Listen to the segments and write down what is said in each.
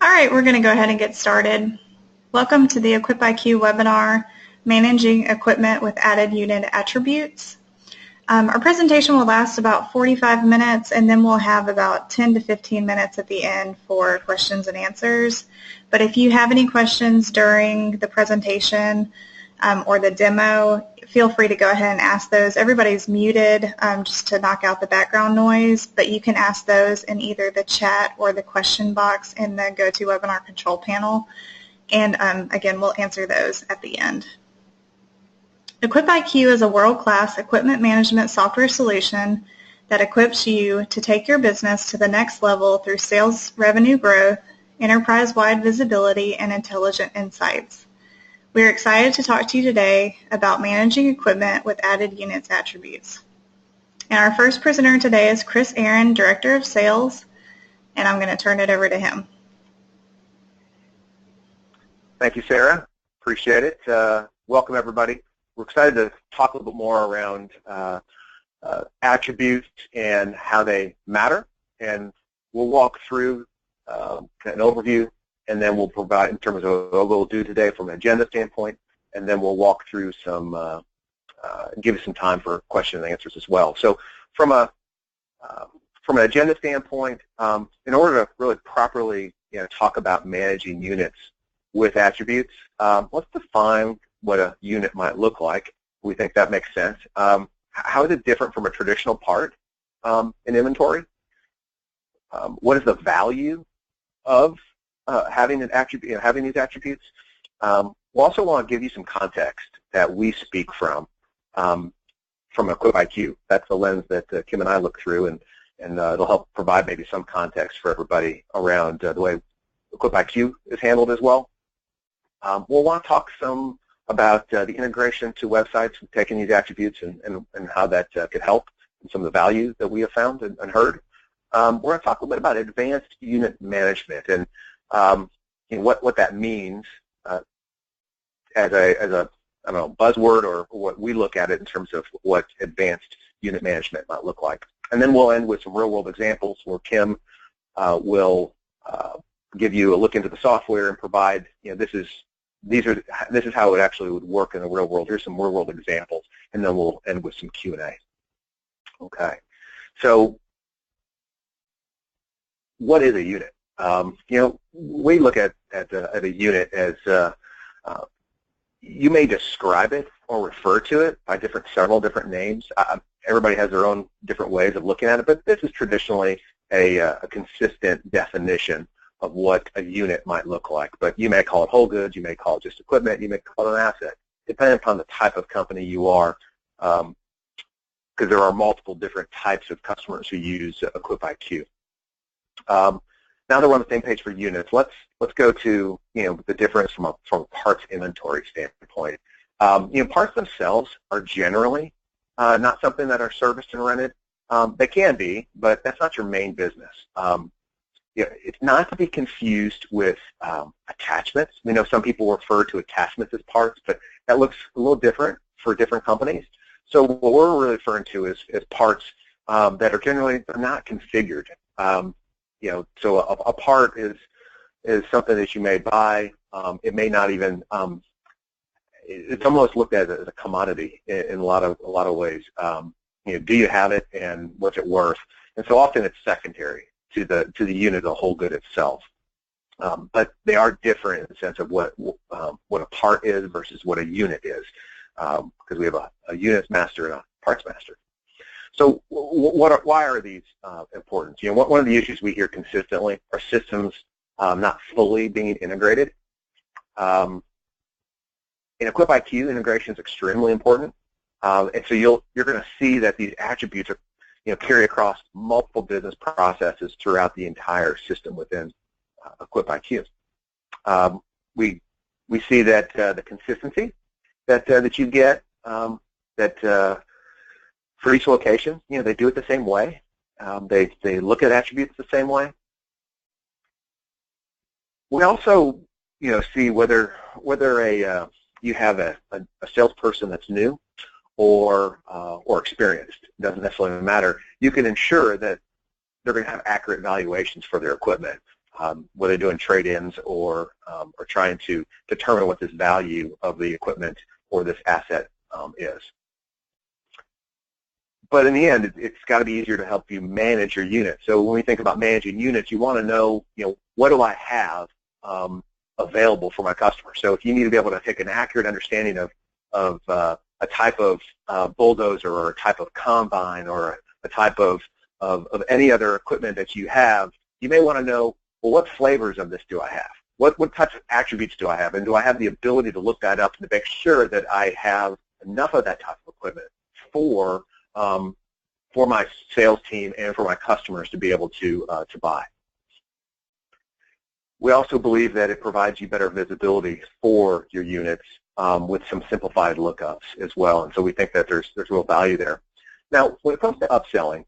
All right, we're going to go ahead and get started. Welcome to the EquipIQ webinar, Managing Equipment with Added Unit Attributes. Our presentation will last about 45 minutes, and then we'll have about 10 to 15 minutes at the end for questions and answers. But if you have any questions during the presentation or the demo, feel free to go ahead and ask those. Everybody's muted just to knock out the background noise, but you can ask those in either the chat or the question box in the GoToWebinar control panel. And again, we'll answer those at the end. EquipIQ is a world-class equipment management software solution that equips you to take your business to the next level through sales revenue growth, enterprise-wide visibility, and intelligent insights. We are excited to talk to you today about managing equipment with added units attributes. And our first presenter today is Chris Arend, Director of Sales, and I'm going to turn it over to him. Thank you, Sarah. Appreciate it. Welcome, everybody. We're excited to talk a little bit more around attributes and how they matter, and we'll walk through an overview, and then we'll provide in terms of what we'll do today from an agenda standpoint, and then we'll walk through some, give you some time for question and answers as well. So from an agenda standpoint, in order to really properly talk about managing units with attributes, let's define what a unit might look like. We think that makes sense. How is it different from a traditional part in inventory? What is the value of having an attribute, having these attributes? We'll also want to give you some context that we speak from EquipIQ. That's the lens that Kim and I look through, and it'll help provide maybe some context for everybody around the way EquipIQ is handled as well. We'll want to talk some about the integration to websites, taking these attributes and how that could help, and some of the value that we have found and heard. We're going to talk a little bit about advanced unit management and what that means as a I don't know, buzzword, or what we look at it in terms of what advanced unit management might look like. And then we'll end with some real-world examples where Kim will give you a look into the software and provide, this is how it actually would work in the real world. Here's some real-world examples, and then we'll end with some Q&A. Okay, so what is a unit? We look at a unit as you may describe it or refer to it by several different names. Everybody has their own different ways of looking at it, but this is traditionally a consistent definition of what a unit might look like. But you may call it whole goods, you may call it just equipment, you may call it an asset, depending upon the type of company you are, because there are multiple different types of customers who use EquipIQ. Now that we're on the same page for units, let's go to the difference from a parts inventory standpoint. Parts themselves are generally not something that are serviced and rented. They can be, but that's not your main business. It's not to be confused with attachments. We know some people refer to attachments as parts, but that looks a little different for different companies. So what we're really referring to is parts that are generally not configured. So a part is something that you may buy. It may not even. It's almost looked at as a commodity in a lot of ways. Do you have it, and what's it worth? And so often it's secondary to the unit, the whole good itself. But they are different in the sense of what a part is versus what a unit is, because we have a units master and a parts master. So why are these important? One of the issues we hear consistently are systems not fully being integrated. In EquipIQ, integration is extremely important, and so you're going to see that these attributes are carry across multiple business processes throughout the entire system within EquipIQ. We see that the consistency that you get, for each location, they do it the same way. They look at attributes the same way. We also see whether you have a salesperson that's new or experienced. It doesn't necessarily matter. You can ensure that they're going to have accurate valuations for their equipment. whether they're doing trade-ins or trying to determine what this value of the equipment or this asset is. But in the end, it's got to be easier to help you manage your unit. So when we think about managing units, you want to know, what do I have available for my customer? So if you need to be able to take an accurate understanding of a type of bulldozer or a type of combine or a type of any other equipment that you have, you may want to know, well, what flavors of this do I have? What types of attributes do I have? And do I have the ability to look that up and to make sure that I have enough of that type of equipment for my sales team and for my customers to be able to buy? We also believe that it provides you better visibility for your units with some simplified lookups as well, and so we think that there's real value there. Now, when it comes to upselling,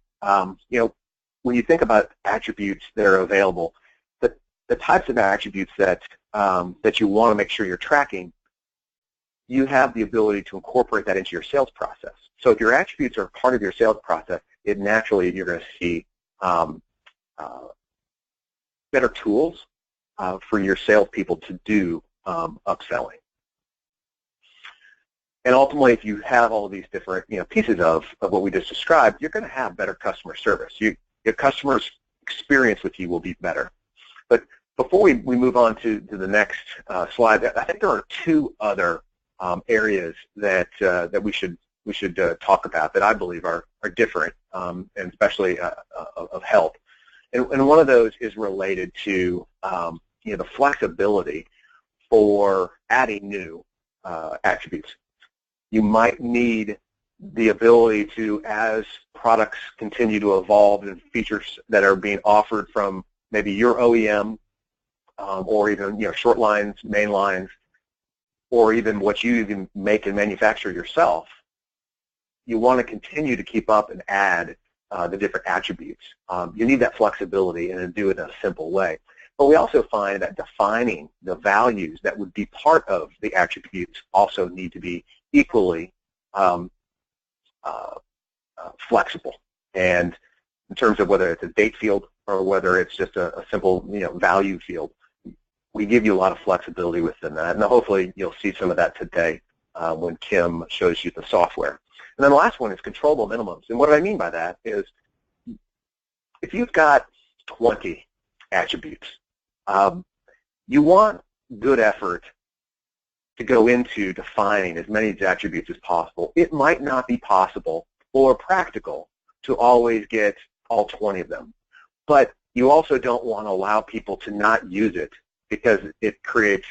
when you think about attributes that are available, the types of attributes that you want to make sure you're tracking, you have the ability to incorporate that into your sales process. So if your attributes are part of your sales process, naturally you're going to see better tools for your salespeople to do upselling. And ultimately, if you have all of these different pieces of what we just described, you're going to have better customer service. Your customer's experience with you will be better. But before we move on to the next slide, I think there are two other areas that we should talk about that I believe are different and especially of help. And one of those is related to the flexibility for adding new attributes. You might need the ability to, as products continue to evolve and features that are being offered from maybe your OEM or even short lines, main lines, or even what you even make and manufacture yourself, you want to continue to keep up and add the different attributes. You need that flexibility and to do it in a simple way. But we also find that defining the values that would be part of the attributes also need to be equally flexible. And in terms of whether it's a date field or whether it's just a simple value field, we give you a lot of flexibility within that. And hopefully you'll see some of that today when Kim shows you the software. And then the last one is controllable minimums. And what I mean by that is if you've got 20 attributes, you want good effort to go into defining as many of these attributes as possible. It might not be possible or practical to always get all 20 of them, but you also don't want to allow people to not use it because it creates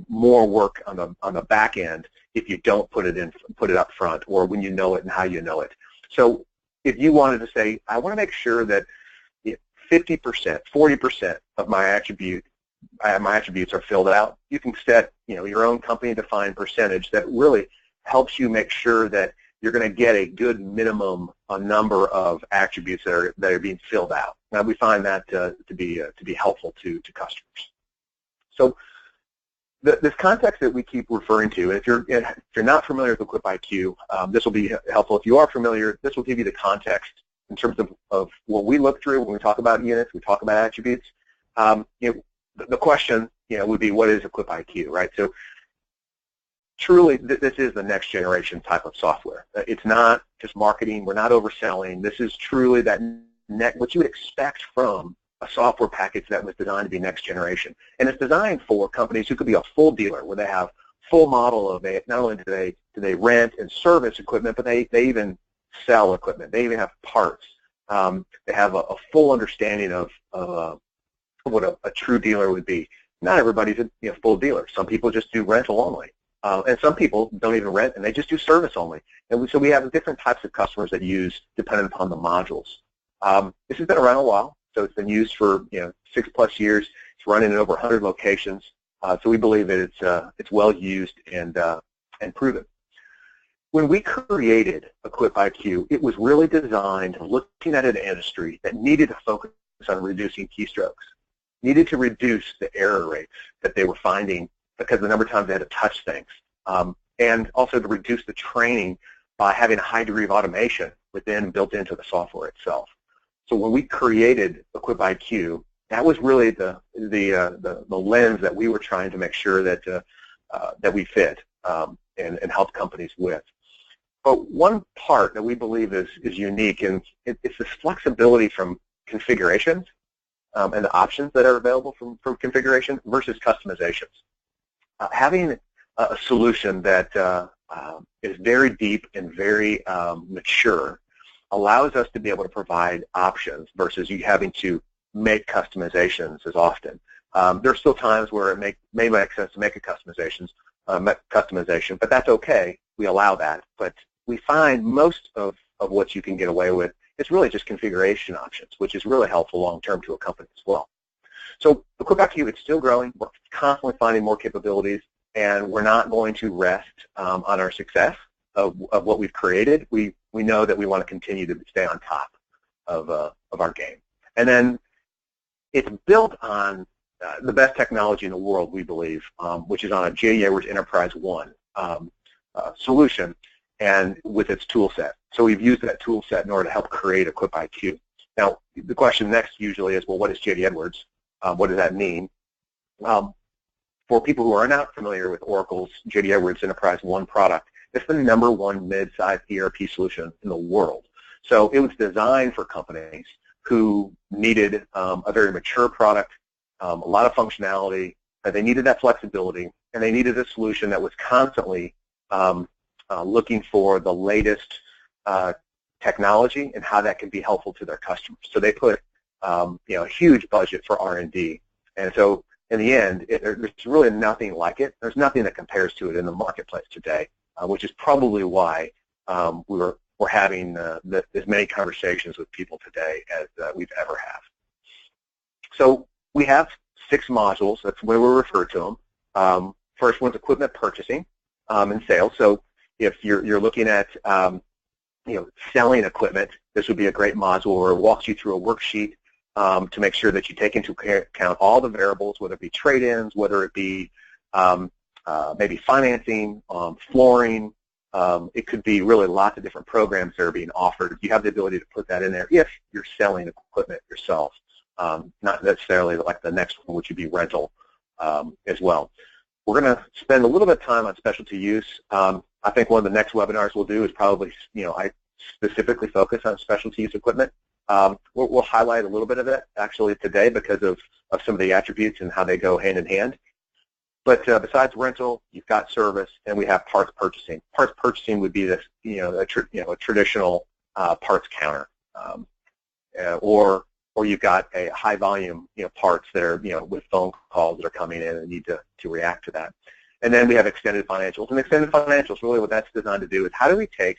more work on the back end if you don't put it up front or when you know it and how you know it. So if you wanted to say, I want to make sure that 50%, 40% of my attributes are filled out, you can set your own company-defined percentage that really helps you make sure that you're going to get a good minimum number of attributes that are being filled out. Now we find that to be helpful to customers. So this context that we keep referring to, and if you're not familiar with EquipIQ, this will be helpful. If you are familiar, this will give you the context in terms of what we look through when we talk about units, we talk about attributes. The question would be, what is EquipIQ, right? So truly, this is the next generation type of software. It's not just marketing. We're not overselling. This is truly what you would expect from a software package that was designed to be next generation. And it's designed for companies who could be a full dealer, where they have full model of it. Not only do they rent and service equipment, but they even sell equipment. They even have parts. They have a full understanding of what a true dealer would be. Not everybody's a full dealer. Some people just do rental only. And some people don't even rent, and they just do service only. And so we have different types of customers that use dependent upon the modules. This has been around a while, so it's been used for 6+ years. It's running in over 100 locations. So we believe that it's well used and proven. When we created EquipIQ, it was really designed looking at an industry that needed to focus on reducing keystrokes, needed to reduce the error rates that they were finding because the number of times they had to touch things, and also to reduce the training by having a high degree of automation built into the software itself. So when we created EquipIQ, that was really the lens that we were trying to make sure that that we fit and help companies with. But one part that we believe is unique, and it's this flexibility from configurations and the options that are available from configuration versus customizations. Having a solution that is very deep and very mature allows us to be able to provide options versus you having to make customizations as often. There are still times where it may make sense to make a customization, but that's okay. We allow that. But we find most of what you can get away with is really just configuration options, which is really helpful long-term to a company as well. So EquipIQ, it's still growing. We're constantly finding more capabilities, and we're not going to rest on our success of what we've created. We know that we want to continue to stay on top of our game. And then it's built on the best technology in the world, we believe, which is on a J.D. Edwards Enterprise One solution and with its tool set. So we've used that tool set in order to help create EquipIQ. Now, the question next usually is, well, what is J.D. Edwards? What does that mean? For people who are not familiar with Oracle's J.D. Edwards Enterprise One product, it's the #1 mid-sized ERP solution in the world. So it was designed for companies who needed a very mature product, a lot of functionality, that they needed that flexibility, and they needed a solution that was constantly looking for the latest technology and how that can be helpful to their customers. So they put a huge budget for R&D, and so in the end, there's really nothing like it. There's nothing that compares to it in the marketplace today, which is probably why we're having as many conversations with people today as we've ever have. So we have 6 modules. That's the way we refer to them. First one's equipment purchasing and sales. So if you're looking at selling equipment, this would be a great module where it walks you through a worksheet to make sure that you take into account all the variables, whether it be trade-ins, whether it be maybe financing, flooring. It could be really lots of different programs that are being offered. You have the ability to put that in there if you're selling equipment yourself, not necessarily like the next one, which would be rental as well. We're going to spend a little bit of time on specialty use. I think one of the next webinars we'll do is probably, I specifically focus on specialty use equipment. We'll highlight a little bit of it actually today because of some of the attributes and how they go hand in hand. But besides rental, you've got service, and we have parts purchasing. Parts purchasing would be this, a traditional parts counter, or you've got a high volume, parts that are, with phone calls that are coming in and need to react to that. And then we have extended financials, and extended financials, really what that's designed to do is how do we take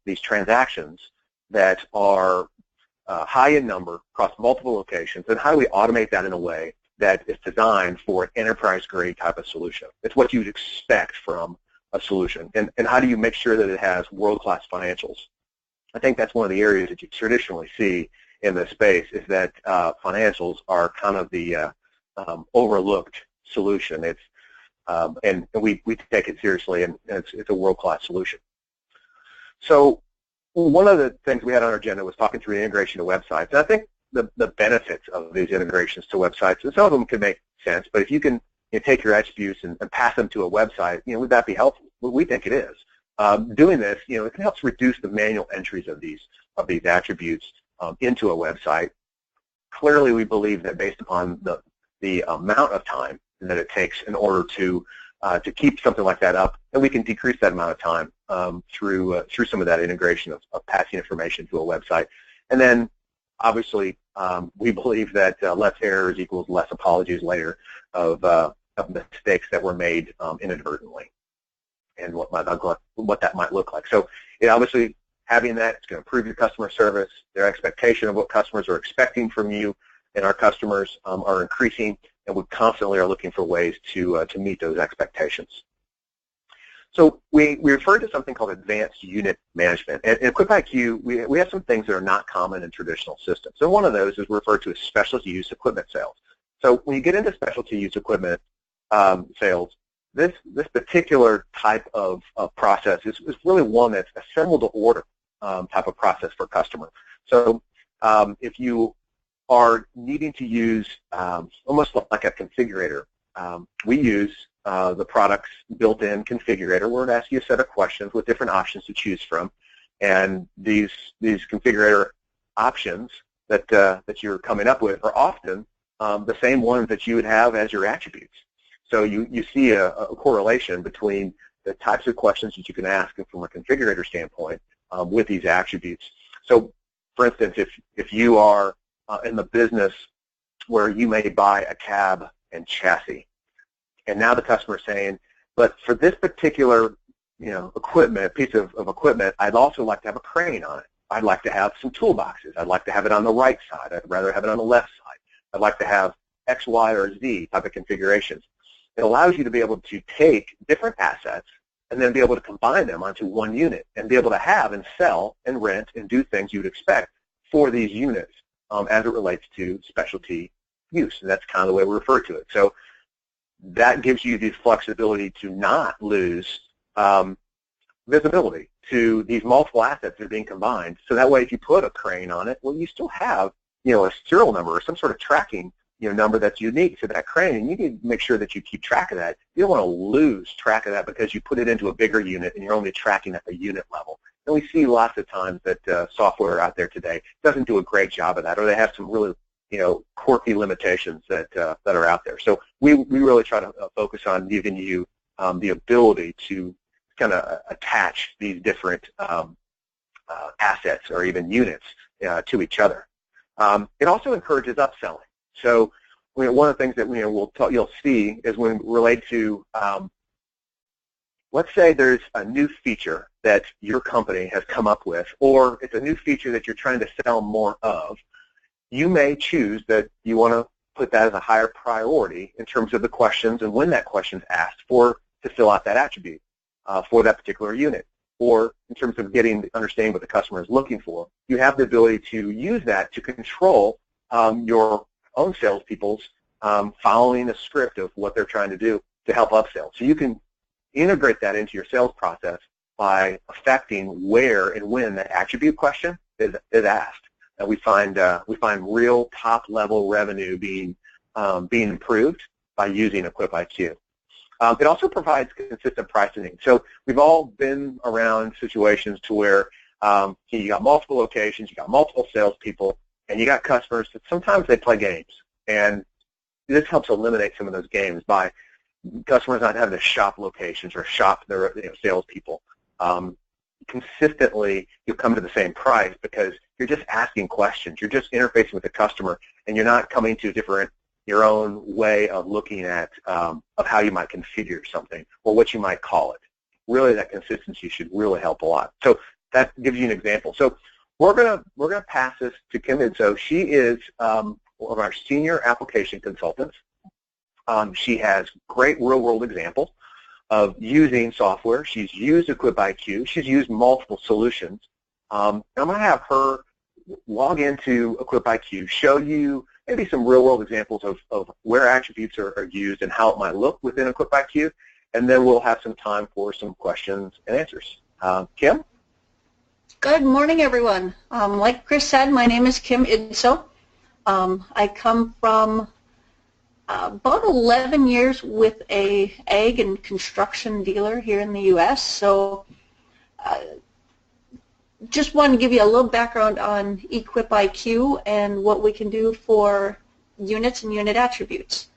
these transactions that are high in number across multiple locations, and how do we automate that in a way that is designed for an enterprise-grade type of solution? It's what you'd expect from a solution. And how do you make sure that it has world-class financials? I think that's one of the areas that you traditionally see in this space is that financials are kind of the overlooked solution. It's and we take it seriously, and it's a world-class solution. So one of the things we had on our agenda was talking through the integration to websites. And I think the benefits of these integrations to websites, and some of them can make sense, but if you can take your attributes and pass them to a website, would that be helpful? Well, we think it is. Doing this, it helps reduce the manual entries of these attributes into a website. Clearly, we believe that based upon the amount of time that it takes in order to keep something like that up, and we can decrease that amount of time through some of that integration of passing information to a website. And then, obviously, we believe that less errors equals less apologies later of mistakes that were made inadvertently, and what that might look like. So, obviously, having that, it's going to improve your customer service. Their expectation of what customers are expecting from you and our customers are increasing, and we constantly are looking for ways to meet those expectations. So we refer to something called advanced unit management. And in EquipIQ, we have some things that are not common in traditional systems. So one of those is referred to as specialty use equipment sales. So when you get into specialty use equipment sales, this particular type of process is really one that's assembled to order type of process for a customer. So if you are needing to use almost like a configurator. We use the product's built-in configurator where it asks you a set of questions with different options to choose from. And these configurator options that you're coming up with are often the same ones that you would have as your attributes. So you see a correlation between the types of questions that you can ask from a configurator standpoint with these attributes. So, for instance, if you are in the business where you may buy a cab and chassis, and now the customer is saying, but for this particular equipment, piece of equipment, I'd also like to have a crane on it. I'd like to have some toolboxes. I'd like to have it on the right side. I'd rather have it on the left side. I'd like to have X, Y, or Z type of configurations. It allows you to be able to take different assets and then be able to combine them onto one unit and be able to have and sell and rent and do things you would expect for these units as it relates to specialty use. And that's kind of the way we refer to it. So that gives you the flexibility to not lose visibility to these multiple assets that are being combined. So that way if you put a crane on it, well, you still have a serial number or some sort of tracking number that's unique to that crane, and you need to make sure that you keep track of that. You don't want to lose track of that because you put it into a bigger unit and you're only tracking at the unit level. And we see lots of times that software out there today doesn't do a great job of that, or they have some really quirky limitations that are out there. So we really try to focus on giving you the ability to kind of attach these different assets or even units to each other. It also encourages upselling. So one of the things that you'll see is when relate to, let's say there's a new feature that your company has come up with, or it's a new feature that you're trying to sell more of. You may choose that you want to put that as a higher priority in terms of the questions and when that question is asked to fill out that attribute for that particular unit, or in terms of understanding what the customer is looking for. You have the ability to use that to control your own salespeople's following a script of what they're trying to do to help upsell. So you can integrate that into your sales process by affecting where and when that attribute question is asked. And we find real top-level revenue being improved by using EquipIQ. It also provides consistent pricing. So we've all been around situations to where you got multiple locations, you got multiple salespeople, and you got customers that sometimes they play games. And this helps eliminate some of those games by customers not having to shop locations or shop their salespeople. Consistently, you'll come to the same price because you're just asking questions. You're just interfacing with the customer, and you're not coming to your own way of looking at of how you might configure something or what you might call it. Really, that consistency should really help a lot. So that gives you an example. So we're gonna pass this to Kim, and so she is one of our senior application consultants. She has great real-world example of using software. She's used EquipIQ. She's used multiple solutions. I'm going to have her log into EquipIQ, show you maybe some real-world examples of where attributes are used and how it might look within EquipIQ, and then we'll have some time for some questions and answers. Kim? Good morning, everyone. Like Chris said, my name is Kim Idso. I come from about 11 years with a ag and construction dealer here in the U.S. So just wanted to give you a little background on EquipIQ and what we can do for units and unit attributes.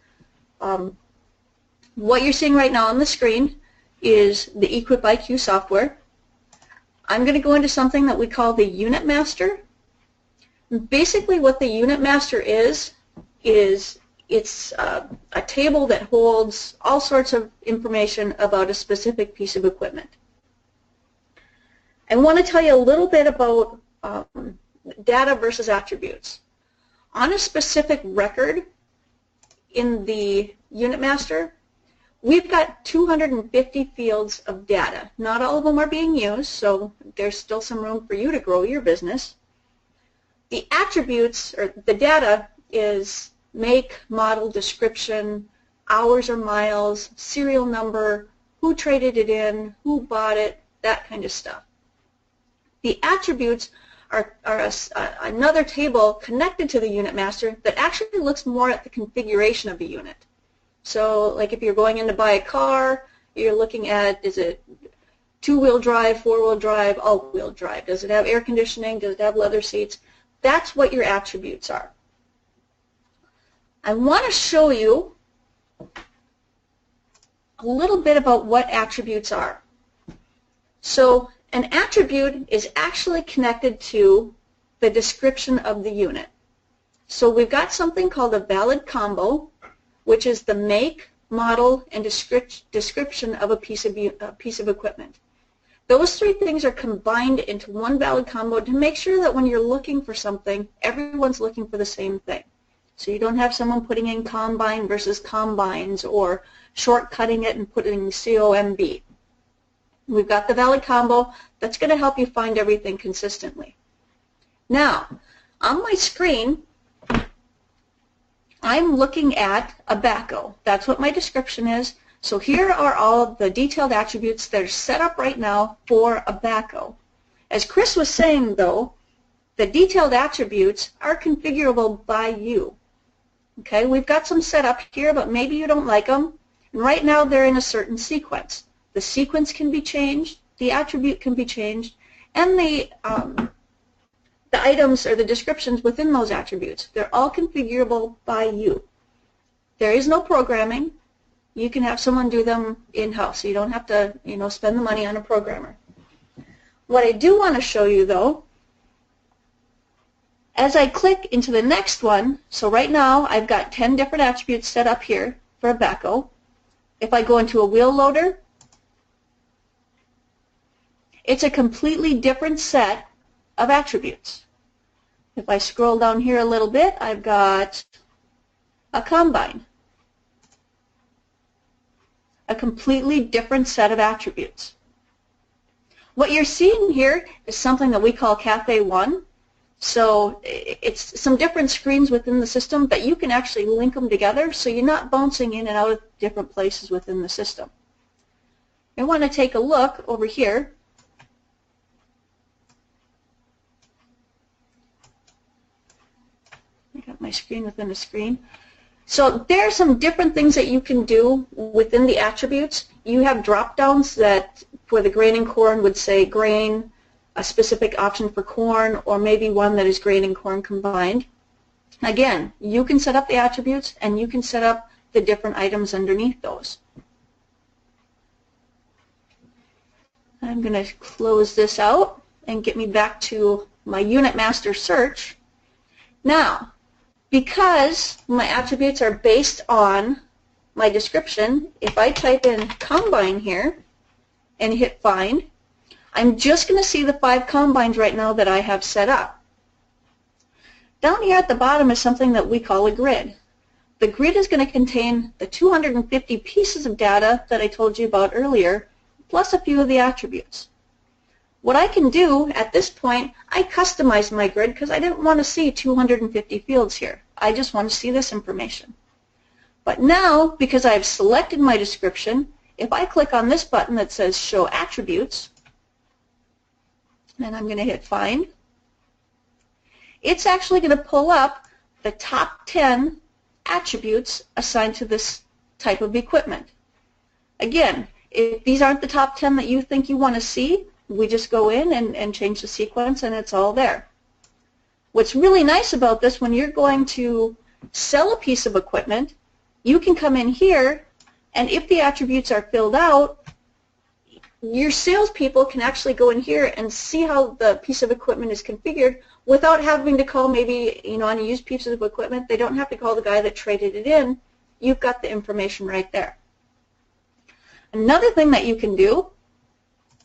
What you're seeing right now on the screen is the EquipIQ software. I'm going to go into something that we call the Unit Master. Basically what the Unit Master is it's a table that holds all sorts of information about a specific piece of equipment. I want to tell you a little bit about data versus attributes. On a specific record in the Unit Master, we've got 250 fields of data. Not all of them are being used, so there's still some room for you to grow your business. The attributes, or the data, is make, model, description, hours or miles, serial number, who traded it in, who bought it, that kind of stuff. The attributes another table connected to the unit master that actually looks more at the configuration of the unit. So like if you're going in to buy a car, you're looking at, is it two-wheel drive, four-wheel drive, all-wheel drive? Does it have air conditioning? Does it have leather seats? That's what your attributes are. I want to show you a little bit about what attributes are. So an attribute is actually connected to the description of the unit. So we've got something called a valid combo, which is the make, model, and description of a piece of equipment. Those three things are combined into one valid combo to make sure that when you're looking for something, everyone's looking for the same thing. So you don't have someone putting in combine versus combines or shortcutting it and putting COMB. We've got the valid combo that's going to help you find everything consistently. Now, on my screen, I'm looking at a backhoe. That's what my description is. So here are all of the detailed attributes that are set up right now for a backhoe. As Chris was saying, though, the detailed attributes are configurable by you. Okay, we've got some set up here, but maybe you don't like them. And right now they're in a certain sequence. The sequence can be changed, the attribute can be changed, and the items or the descriptions within those attributes, they're all configurable by you. There is no programming. You can have someone do them in-house, so you don't have to, spend the money on a programmer. What I do want to show you, though, as I click into the next one, so right now I've got 10 different attributes set up here for a backhoe. If I go into a wheel loader, it's a completely different set of attributes. If I scroll down here a little bit, I've got a combine. A completely different set of attributes. What you're seeing here is something that we call Cafe 1. So it's some different screens within the system that you can actually link them together so you're not bouncing in and out of different places within the system. I want to take a look over here. I got my screen within the screen. So there are some different things that you can do within the attributes. You have drop-downs that for the grain and corn would say grain, a specific option for corn, or maybe one that is grain and corn combined. Again, you can set up the attributes and you can set up the different items underneath those. I'm going to close this out and get me back to my unit master search. Now, because my attributes are based on my description, if I type in combine here and hit find, I'm just going to see the 5 combines right now that I have set up. Down here at the bottom is something that we call a grid. The grid is going to contain the 250 pieces of data that I told you about earlier, plus a few of the attributes. What I can do at this point, I customized my grid because I didn't want to see 250 fields here. I just want to see this information. But now, because I've selected my description, if I click on this button that says Show Attributes, and I'm going to hit Find, it's actually going to pull up the top 10 attributes assigned to this type of equipment. Again, if these aren't the top 10 that you think you want to see, we just go in and change the sequence and it's all there. What's really nice about this, when you're going to sell a piece of equipment, you can come in here and if the attributes are filled out, your salespeople can actually go in here and see how the piece of equipment is configured without having to call maybe, on a used piece of equipment. They don't have to call the guy that traded it in. You've got the information right there. Another thing that you can do,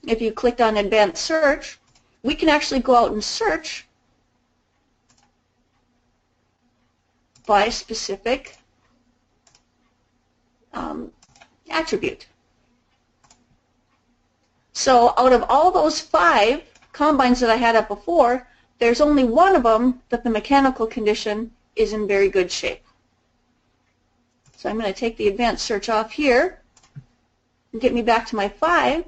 if you clicked on Advanced Search, we can actually go out and search by specific attribute. So out of all those 5 combines that I had up before, there's only one of them that the mechanical condition is in very good shape. So I'm going to take the advanced search off here and get me back to my 5.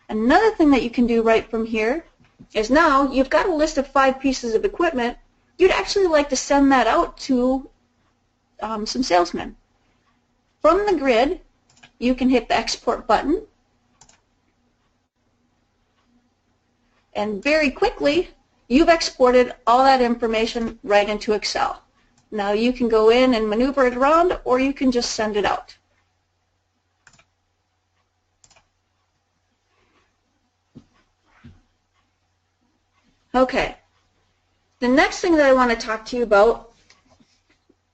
Another thing that you can do right from here is now you've got a list of 5 pieces of equipment. You'd actually like to send that out to some salesmen. From the grid, you can hit the export button, and very quickly you've exported all that information right into Excel. Now you can go in and maneuver it around, or you can just send it out. Okay, the next thing that I want to talk to you about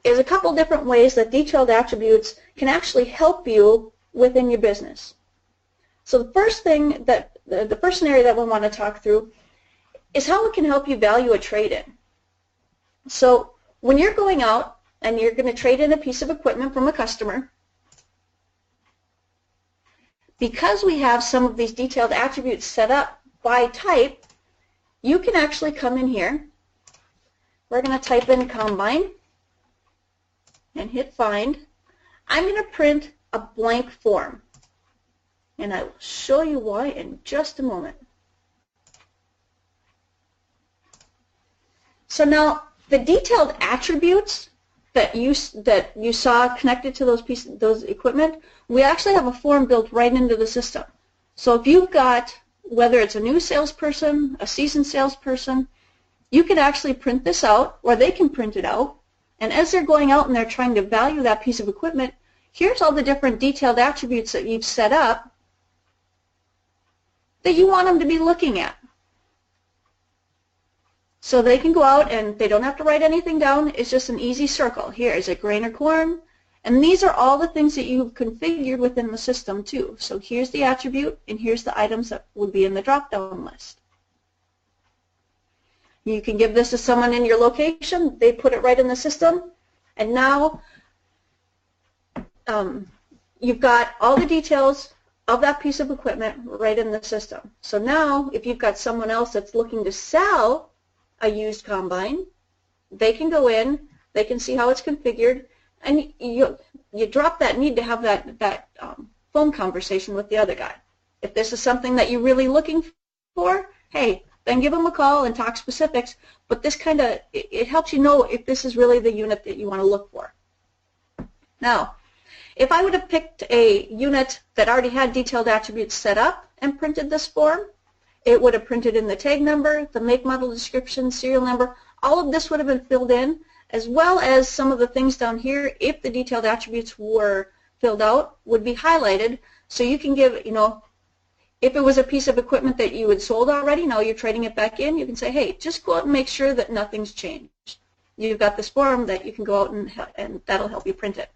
is a couple different ways that detailed attributes can actually help you within your business. So the first thing that, the first scenario that we want to talk through is how it can help you value a trade-in. So when you're going out and you're going to trade in a piece of equipment from a customer, because we have some of these detailed attributes set up by type, you can actually come in here. We're going to type in combine and hit find. I'm going to print a blank form, and I will show you why in just a moment. So now the detailed attributes that you saw connected to those equipment, we actually have a form built right into the system. So if you've got, whether it's a new salesperson, a seasoned salesperson, you can actually print this out, or they can print it out, and as they're going out and they're trying to value that piece of equipment, here's all the different detailed attributes that you've set up that you want them to be looking at. So they can go out and they don't have to write anything down. It's just an easy circle. Here, is it grain or corn? And these are all the things that you've configured within the system too. So here's the attribute, and here's the items that would be in the drop-down list. You can give this to someone in your location. They put it right in the system, and now you've got all the details of that piece of equipment right in the system. So now if you've got someone else that's looking to sell a used combine, they can go in, they can see how it's configured, and you drop that need to have that phone conversation with the other guy. If this is something that you're really looking for, hey, then give them a call and talk specifics, but this kind of, it helps you know if this is really the unit that you want to look for. Now, if I would have picked a unit that already had detailed attributes set up and printed this form, it would have printed in the tag number, the make, model, description, serial number. All of this would have been filled in, as well as some of the things down here, if the detailed attributes were filled out, would be highlighted. So you can give, if it was a piece of equipment that you had sold already, now you're trading it back in, you can say, hey, just go out and make sure that nothing's changed. You've got this form that you can go out and that'll help you print it.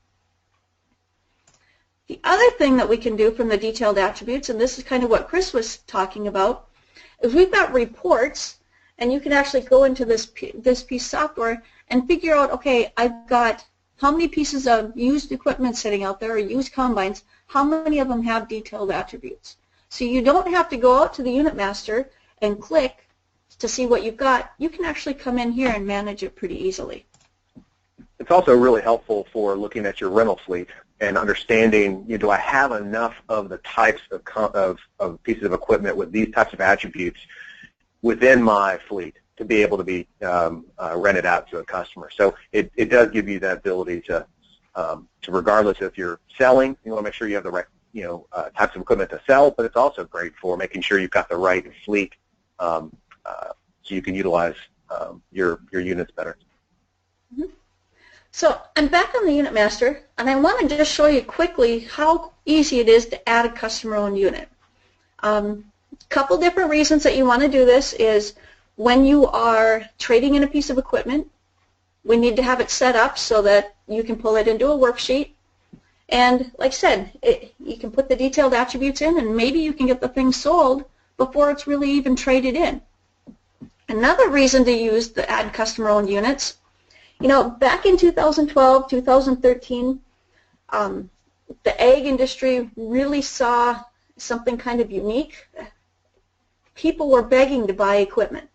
The other thing that we can do from the detailed attributes, and this is kind of what Chris was talking about, is we've got reports, and you can actually go into this piece software and figure out, okay, I've got how many pieces of used equipment sitting out there, or used combines, how many of them have detailed attributes. So you don't have to go out to the unit master and click to see what you've got. You can actually come in here and manage it pretty easily. It's also really helpful for looking at your rental fleet and understanding, do I have enough of the types of pieces of equipment with these types of attributes within my fleet to be able to be rented out to a customer. So it does give you that ability to regardless if you're selling, you want to make sure you have the right types of equipment to sell, but it's also great for making sure you've got the right fleet so you can utilize your units better. Mm-hmm. So I'm back on the unit master, and I want to just show you quickly how easy it is to add a customer-owned unit. Couple different reasons that you want to do this is when you are trading in a piece of equipment, we need to have it set up so that you can pull it into a worksheet. And like I said, you can put the detailed attributes in, and maybe you can get the thing sold before it's really even traded in. Another reason to use the add customer-owned units, back in 2012, 2013, the ag industry really saw something kind of unique. People were begging to buy equipment.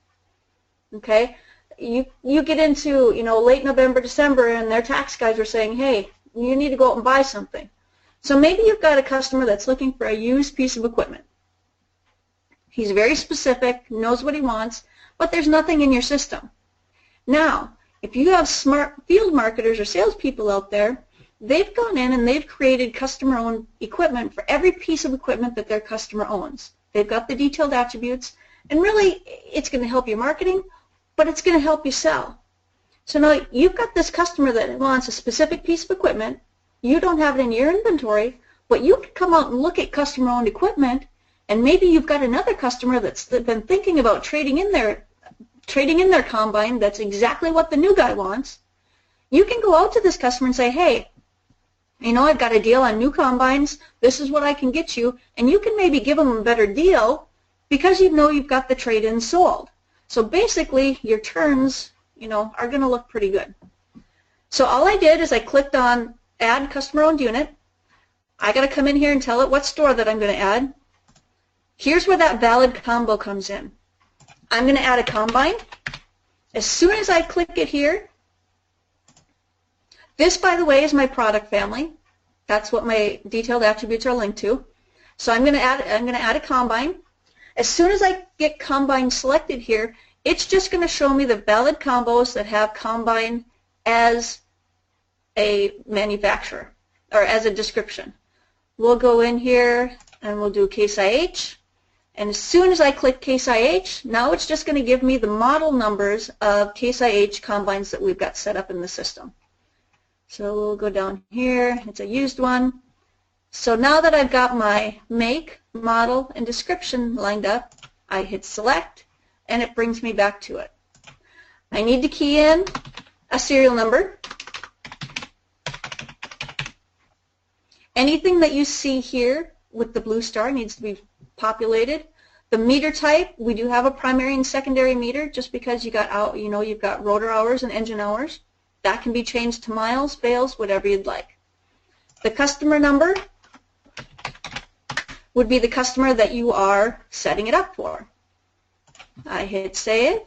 Okay, you get into late November, December, and their tax guys are saying, hey, you need to go out and buy something. So maybe you've got a customer that's looking for a used piece of equipment, He's very specific, knows what he wants, but there's nothing in your system. Now, if you have smart field marketers or salespeople out there, they've gone in and they've created customer-owned equipment for every piece of equipment that their customer owns. They've got the detailed attributes, and really it's going to help your marketing, but it's going to help you sell. So now you've got this customer that wants a specific piece of equipment. You don't have it in your inventory, but you can come out and look at customer-owned equipment, and maybe you've got another customer that's been thinking about trading in their combine. That's exactly what the new guy wants. You can go out to this customer and say, hey, you know, I've got a deal on new combines. This is what I can get you. And you can maybe give them a better deal because you know you've got the trade-in sold. So basically, your turns, you know, are going to look pretty good. So all I did is I clicked on Add Customer-Owned Unit. I got to come in here and tell it what store that I'm going to add. Here's where that valid combo comes in. I'm going to add a combine. As soon as I click it here, this, by the way, is my product family. That's what my detailed attributes are linked to. So I'm going to add a combine. As soon as I get combine selected here, it's just going to show me the valid combos that have combine as a manufacturer or as a description. We'll go in here and we'll do Case IH. And as soon as I click Case IH, now it's just going to give me the model numbers of Case IH combines that we've got set up in the system. So we'll go down here. It's a used one. So now that I've got my make, model, and description lined up, I hit select, and it brings me back to it. I need to key in a serial number. Anything that you see here with the blue star needs to be populated. The meter type, we do have a primary and secondary meter just because you've got rotor hours and engine hours. That can be changed to miles, bales, whatever you'd like. The customer number would be the customer that you are setting it up for. I hit save.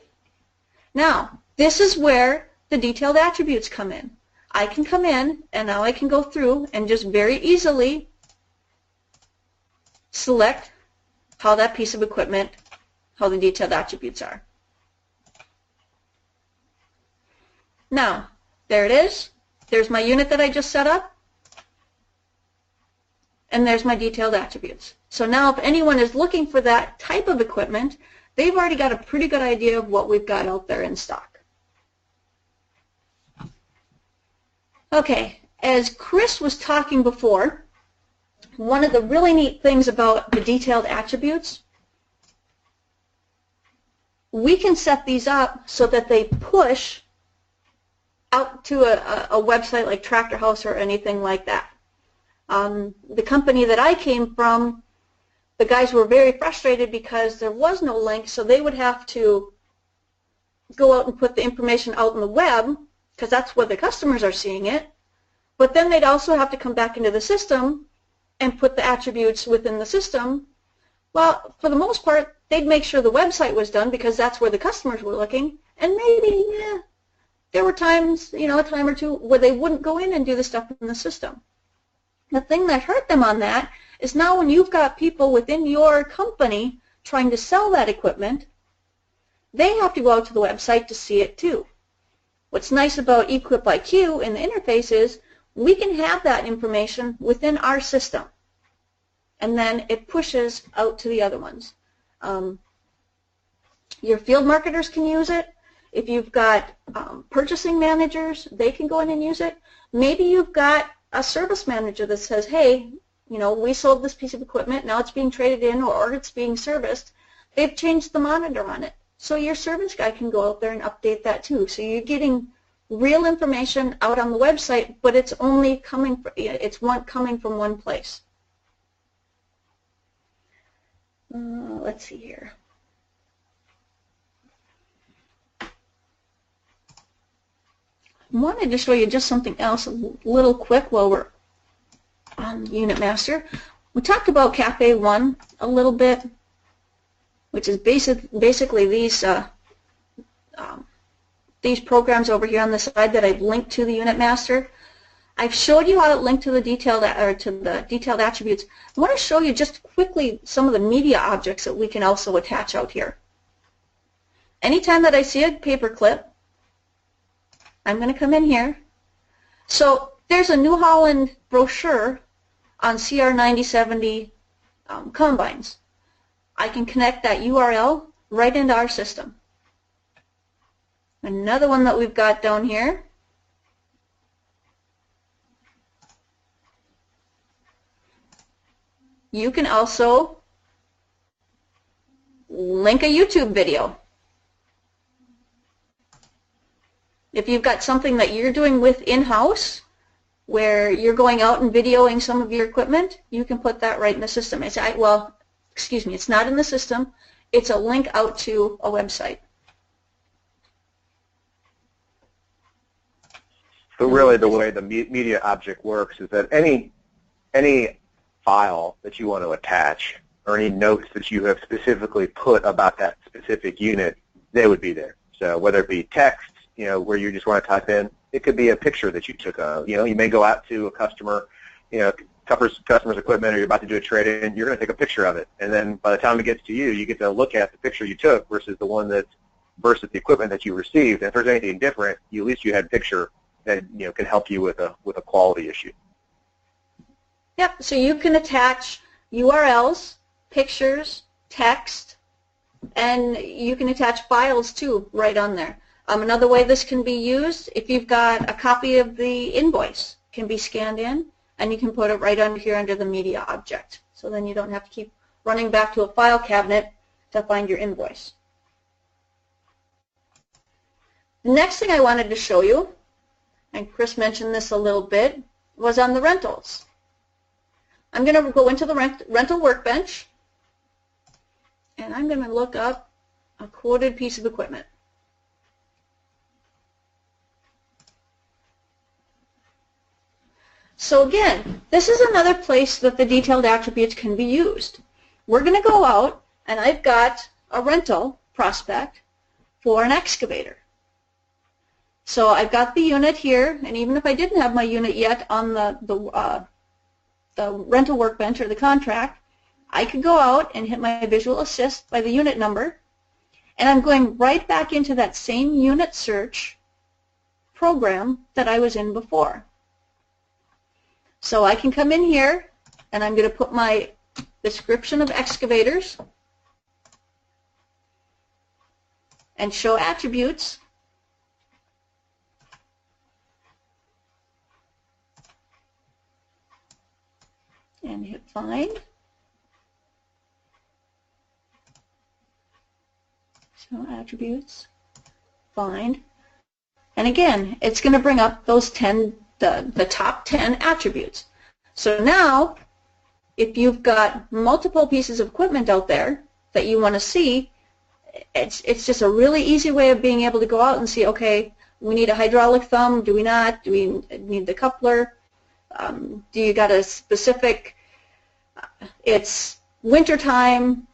Now, this is where the detailed attributes come in. I can come in and now I can go through and just very easily select how that piece of equipment, how the detailed attributes are. Now, there it is. There's my unit that I just set up. And there's my detailed attributes. So now if anyone is looking for that type of equipment, they've already got a pretty good idea of what we've got out there in stock. Okay, as Chris was talking before, one of the really neat things about the detailed attributes, we can set these up so that they push out to a website like Tractor House or anything like that. The company that I came from, the guys were very frustrated because there was no link, so they would have to go out and put the information out on the web because that's where the customers are seeing it. But then they'd also have to come back into the system and put the attributes within the system. Well, for the most part, they'd make sure the website was done because that's where the customers were looking. And maybe, yeah, there were times, a time or two where they wouldn't go in and do the stuff in the system. The thing that hurt them on that is now when you've got people within your company trying to sell that equipment, they have to go out to the website to see it too. What's nice about EquipIQ in the interface is we can have that information within our system, and then it pushes out to the other ones. Your field marketers can use it. If you've got purchasing managers, they can go in and use it. Maybe you've got a service manager that says, hey, we sold this piece of equipment, now it's being traded in or it's being serviced. They've changed the monitor on it. So your service guy can go out there and update that too. So you're getting real information out on the website, but it's only coming from one place. Let's see here. I wanted to show you just something else a little quick while we're on Unit Master. We talked about Cafe 1 a little bit, which is basically these programs over here on the side that I've linked to the Unit Master. I've showed you how to link to the detailed attributes. I want to show you just quickly some of the media objects that we can also attach out here. Anytime that I see a paper clip, I'm going to come in here. So there's a New Holland brochure on CR 9070 combines. I can connect that URL right into our system. Another one that we've got down here. You can also link a YouTube video. If you've got something that you're doing with in-house, where you're going out and videoing some of your equipment, you can put that right in the system. Well, excuse me, it's not in the system. It's a link out to a website. So really the way the media object works is that any file that you want to attach or any notes that you have specifically put about that specific unit, they would be there. So whether it be text, where you just want to type in, it could be a picture that you took of. You may go out to a customer, customer's equipment, or you're about to do a trade-in, you're going to take a picture of it. And then by the time it gets to you, you get to look at the picture you took versus the one versus the equipment that you received. And if there's anything different, at least you had a picture that can help you with a quality issue. Yep, so you can attach URLs, pictures, text, and you can attach files too right on there. Another way this can be used, if you've got a copy of the invoice, it can be scanned in, and you can put it right under here under the media object. So then you don't have to keep running back to a file cabinet to find your invoice. The next thing I wanted to show you, and Chris mentioned this a little bit, was on the rentals. I'm going to go into the rental workbench, and I'm going to look up a quoted piece of equipment. So again, this is another place that the detailed attributes can be used. We're going to go out, and I've got a rental prospect for an excavator. So I've got the unit here, and even if I didn't have my unit yet on the rental workbench or the contract, I could go out and hit my visual assist by the unit number, and I'm going right back into that same unit search program that I was in before. So I can come in here, and I'm going to put my description of excavators and show attributes. And hit find. So attributes, find. And again, it's going to bring up those 10, the top 10 attributes. So now, if you've got multiple pieces of equipment out there that you want to see, it's just a really easy way of being able to go out and see, okay, we need a hydraulic thumb, do we not? Do we need the coupler? Do you got a specific, it's wintertime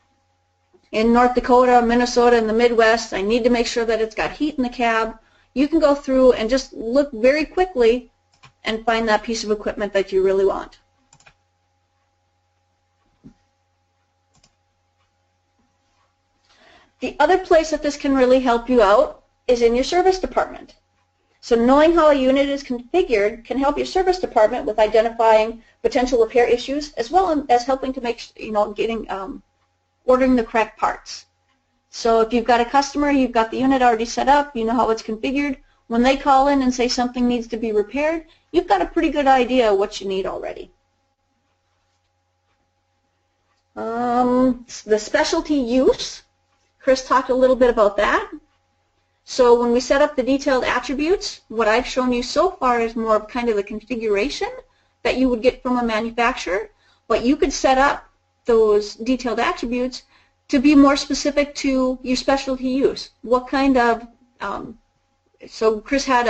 in North Dakota, Minnesota, and the Midwest, I need to make sure that it's got heat in the cab. You can go through and just look very quickly and find that piece of equipment that you really want. The other place that this can really help you out is in your service department. So knowing how a unit is configured can help your service department with identifying potential repair issues, as well as helping to make, ordering the correct parts. So if you've got a customer, you've got the unit already set up, you know how it's configured, when they call in and say something needs to be repaired, you've got a pretty good idea of what you need already. The specialty use, Chris talked a little bit about that. So when we set up the detailed attributes, what I've shown you so far is more of kind of the configuration that you would get from a manufacturer, but you could set up those detailed attributes to be more specific to your specialty use. What kind of, so Chris had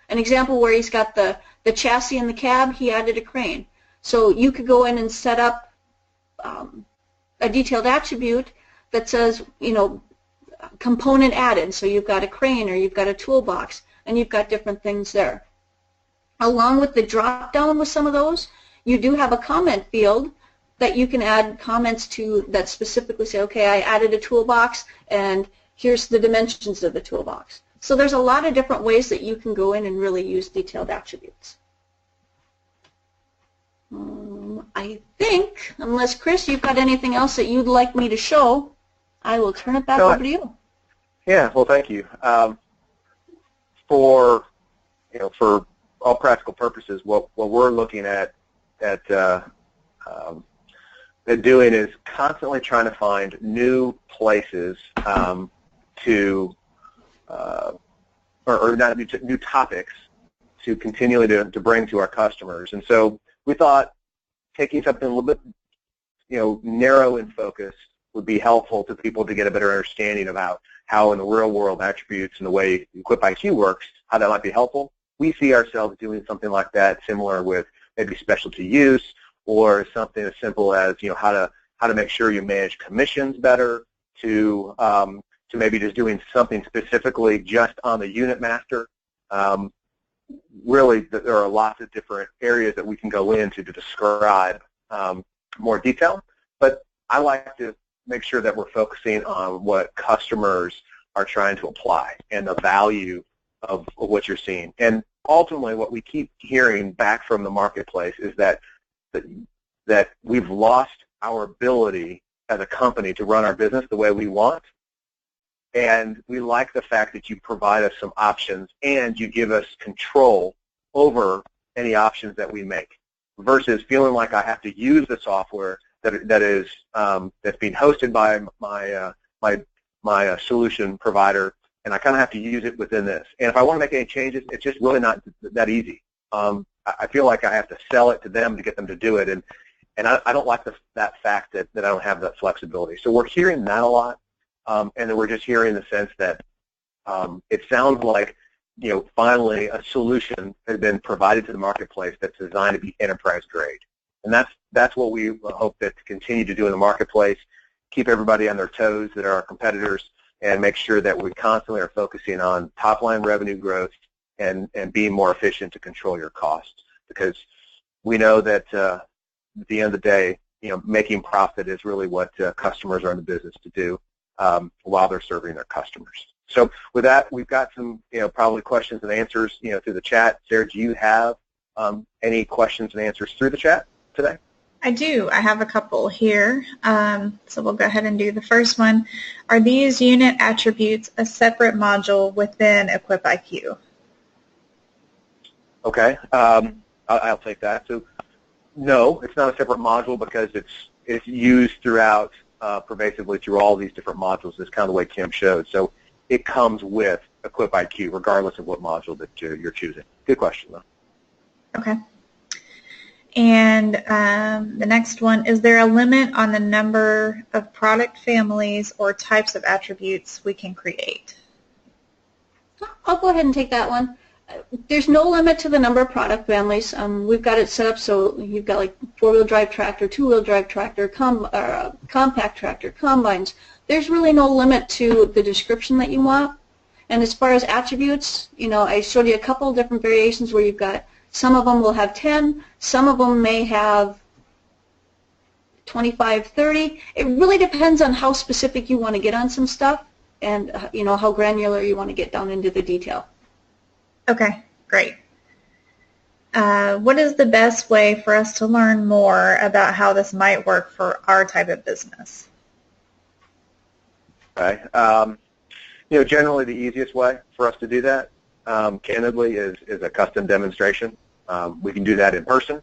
an example where he's got the chassis and the cab, he added a crane. So you could go in and set up a detailed attribute that says, component added. So you've got a crane or you've got a toolbox and you've got different things there. Along with the drop down with some of those, you do have a comment field that you can add comments to that specifically say, okay, I added a toolbox and here's the dimensions of the toolbox. So there's a lot of different ways that you can go in and really use detailed attributes. I think, unless Chris, you've got anything else that you'd like me to show, I will turn it back over to you. Yeah, well, thank you. For all practical purposes, what we're looking at doing is constantly trying to find new places or not new topics to continually to bring to our customers. And so we thought taking something a little bit narrow in focus would be helpful to people to get a better understanding about how in the real world attributes and the way Equip IQ works, how that might be helpful. We see ourselves doing something like that, similar with maybe specialty use, or something as simple as how to make sure you manage commissions better, to maybe just doing something specifically just on the unit master. Really, there are lots of different areas that we can go into to describe more detail, but I like to make sure that we're focusing on what customers are trying to apply and the value of what you're seeing. And ultimately, what we keep hearing back from the marketplace is that we've lost our ability as a company to run our business the way we want, and we like the fact that you provide us some options and you give us control over any options that we make, versus feeling like I have to use the software that's being hosted by my solution provider, and I kind of have to use it within this. And if I want to make any changes, it's just really not that easy. I feel like I have to sell it to them to get them to do it, and I don't like that fact that I don't have that flexibility. So we're hearing that a lot, and then we're just hearing the sense that it sounds like finally a solution has been provided to the marketplace that's designed to be enterprise grade. And that's what we hope to continue to do in the marketplace, keep everybody on their toes that are our competitors, and make sure that we constantly are focusing on top-line revenue growth and being more efficient to control your costs. Because we know that at the end of the day, making profit is really what customers are in the business to do while they're serving their customers. So with that, we've got some probably questions and answers through the chat. Sarah, do you have any questions and answers through the chat today? I do. I have a couple here. So we'll go ahead and do the first one. Are these unit attributes a separate module within Equip IQ? Okay. I'll take that. So no, it's not a separate module because it's used throughout pervasively through all these different modules. That's kind of the way Kim showed. So it comes with Equip IQ regardless of what module that you're choosing. Good question, though. Okay. And the next one, is there a limit on the number of product families or types of attributes we can create? I'll go ahead and take that one. There's no limit to the number of product families. We've got it set up so you've got like four-wheel drive tractor, two-wheel drive tractor, compact tractor, combines. There's really no limit to the description that you want. And as far as attributes, I showed you a couple of different variations where you've got some of them will have 10, some of them may have 25, 30. It really depends on how specific you want to get on some stuff and how granular you want to get down into the detail. Okay, great. What is the best way for us to learn more about how this might work for our type of business? Okay. Generally the easiest way for us to do that, candidly, is a custom demonstration. We can do that in person.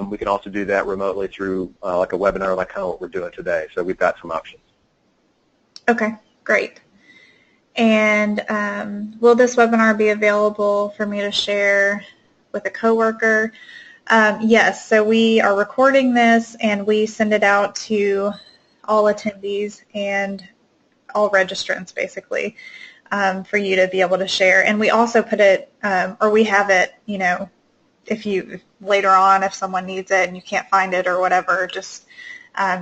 We can also do that remotely through like a webinar, like kind of what we're doing today. So we've got some options. Okay, great. And will this webinar be available for me to share with a coworker? Yes, so we are recording this and we send it out to all attendees and all registrants basically for you to be able to share. And we also put it, or we have it, if later on if someone needs it and you can't find it or whatever, just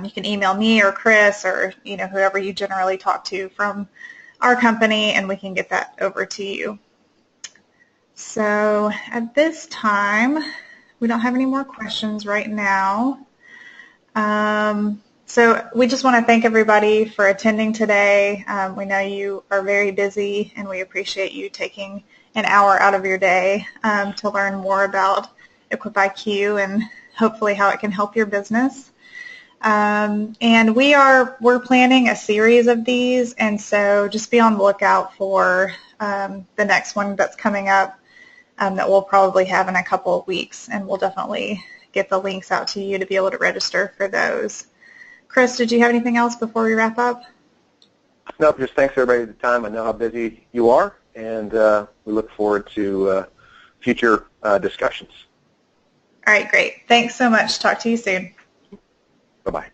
you can email me or Chris or whoever you generally talk to from our company, and we can get that over to you. So at this time, we don't have any more questions right now. So we just want to thank everybody for attending today. We know you are very busy, and we appreciate you taking an hour out of your day to learn more about EquipIQ and hopefully how it can help your business. And we're planning a series of these, and so just be on the lookout for the next one that's coming up that we'll probably have in a couple of weeks, and we'll definitely get the links out to you to be able to register for those. Chris, did you have anything else before we wrap up? No, just thanks everybody for the time. I know how busy you are, and we look forward to future discussions. All right, great. Thanks so much. Talk to you soon. Bye-bye.